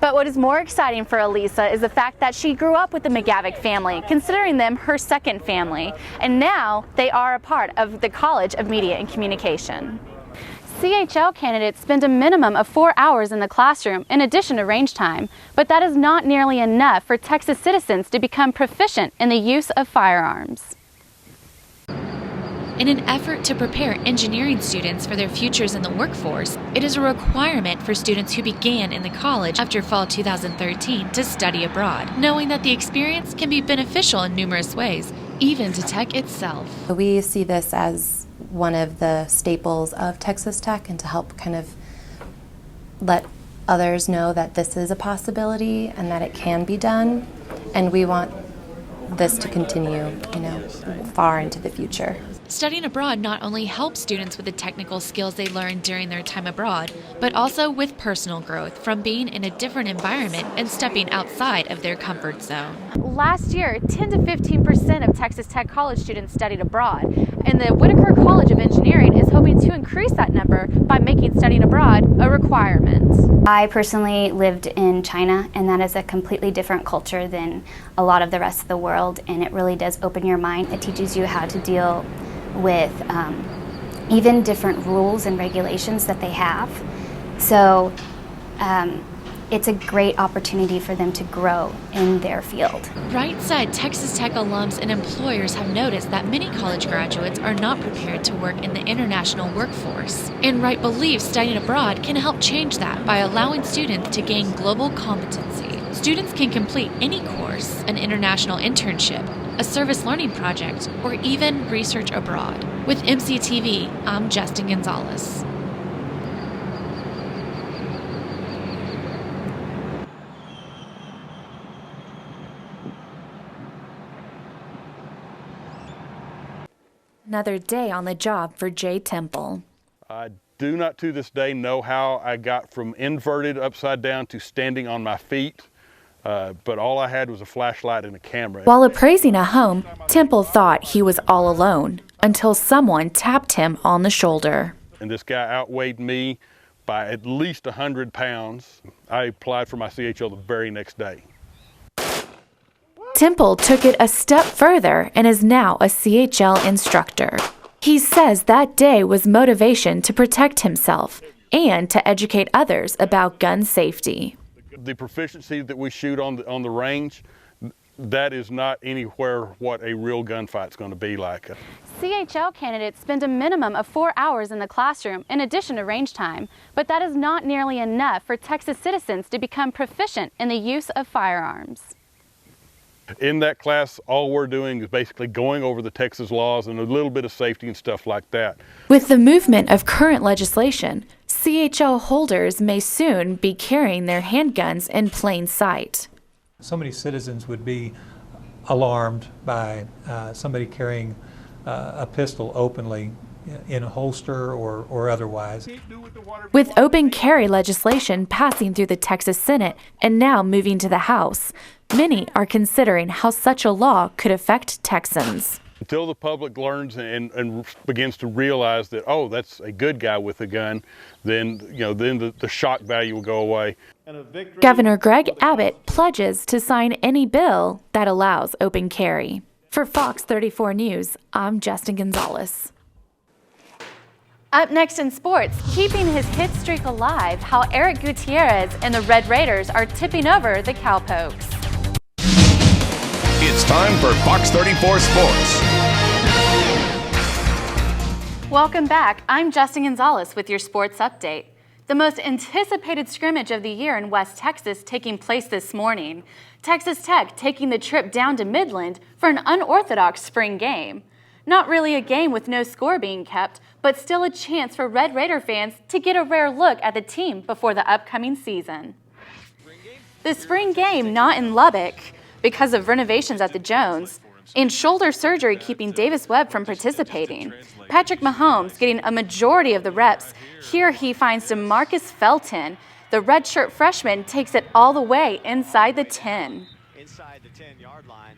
But what is more exciting for Elisa is the fact that she grew up with the McGavick family, considering them her second family, and now they are a part of the College of Media and Communication. CHL candidates spend a minimum of 4 hours in the classroom in addition to range time, but that is not nearly enough for Texas citizens to become proficient in the use of firearms. In an effort to prepare engineering students for their futures in the workforce, it is a requirement for students who began in the college after fall 2013 to study abroad, knowing that the experience can be beneficial in numerous ways, even to tech itself. We see this as one of the staples of Texas Tech, and to help kind of let others know that this is a possibility and that it can be done, and we want this to continue, far into the future. Studying abroad not only helps students with the technical skills they learn during their time abroad, but also with personal growth from being in a different environment and stepping outside of their comfort zone. Last year, 10 to 15% of Texas Tech college students studied abroad, and the Whitaker College of Engineering is hoping to increase that number by making studying abroad a requirement. I personally lived in China, and that is a completely different culture than a lot of the rest of the world, and it really does open your mind. It teaches you how to deal with even different rules and regulations that they have. So it's a great opportunity for them to grow in their field. Right side Texas Tech alums and employers have noticed that many college graduates are not prepared to work in the international workforce. And Wright believes studying abroad can help change that by allowing students to gain global competency. Students can complete any course, an international internship, a service learning project, or even research abroad. With MCTV, I'm Justin Gonzales. Another day on the job for Jay Temple. I do not to this day know how I got from inverted upside down to standing on my feet. But all I had was a flashlight and a camera. While appraising a home, Temple thought he was all alone until someone tapped him on the shoulder. And this guy outweighed me by at least 100 pounds. I applied for my CHL the very next day. Temple took it a step further and is now a CHL instructor. He says that day was motivation to protect himself and to educate others about gun safety. The proficiency that we shoot on the range, that is not anywhere what a real gunfight's going to be like. CHL candidates spend a minimum of 4 hours in the classroom in addition to range time, but that is not nearly enough for Texas citizens to become proficient in the use of firearms. In that class, all we're doing is basically going over the Texas laws and a little bit of safety and stuff like that. With the movement of current legislation, CHL holders may soon be carrying their handguns in plain sight. So many citizens would be alarmed by somebody carrying a pistol openly in a holster or otherwise. With open carry legislation passing through the Texas Senate and now moving to the House, many are considering how such a law could affect Texans. Until the public learns and begins to realize that, oh, that's a good guy with a gun, then the shock value will go away. Governor Greg Abbott pledges to sign any bill that allows open carry. For Fox 34 News, I'm Justin Gonzales. Up next in sports, keeping his hit streak alive, how Eric Gutierrez and the Red Raiders are tipping over the Cowpokes. It's time for Fox 34 Sports. Welcome back. I'm Justin Gonzales with your sports update. The most anticipated scrimmage of the year in West Texas taking place this morning. Texas Tech taking the trip down to Midland for an unorthodox spring game. Not really a game with no score being kept, but still a chance for Red Raider fans to get a rare look at the team before the upcoming season. The spring game not in Lubbock because of renovations at the Jones, and shoulder surgery keeping Davis Webb from participating. Patrick Mahomes getting a majority of the reps. Here he finds DeMarcus Felton. The redshirt freshman takes it all the way inside the 10. Inside the 10-yard line.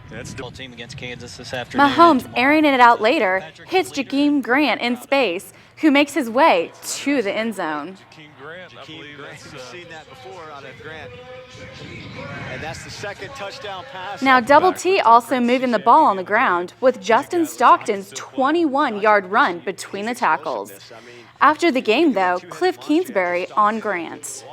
That's the team against Kansas this afternoon. Mahomes airing it out later hits Jakeem Grant in space, who makes his way to the end zone. Grant, I believe. We've seen that before out of Grant. And that's the second touchdown pass. Now, Double T also moving the ball on the ground with Justin Stockton's 21-yard run between the tackles. After the game, though, Cliff Kingsbury on Grant.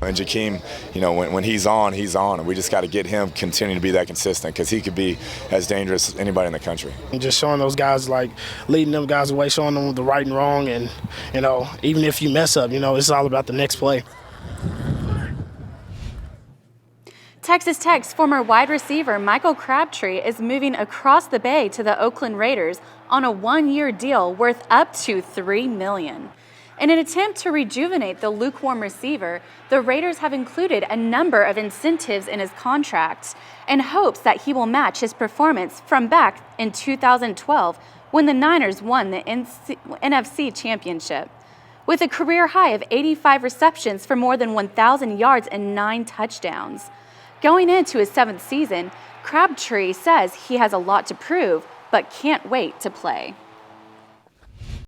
And Jakeem, you know, when he's on, and we just got to get him continuing to be that consistent because he could be as dangerous as anybody in the country. And just showing those guys, like leading them guys away, showing them the right and wrong, and, you know, even if you mess up, you know, it's all about the next play. Texas Tech's former wide receiver Michael Crabtree is moving across the bay to the Oakland Raiders on a one-year deal worth up to $3 million. In an attempt to rejuvenate the lukewarm receiver, the Raiders have included a number of incentives in his contract in hopes that he will match his performance from back in 2012 when the Niners won the NFC Championship. With a career high of 85 receptions for more than 1,000 yards and 9 touchdowns. Going into his 7th season, Crabtree says he has a lot to prove, but can't wait to play.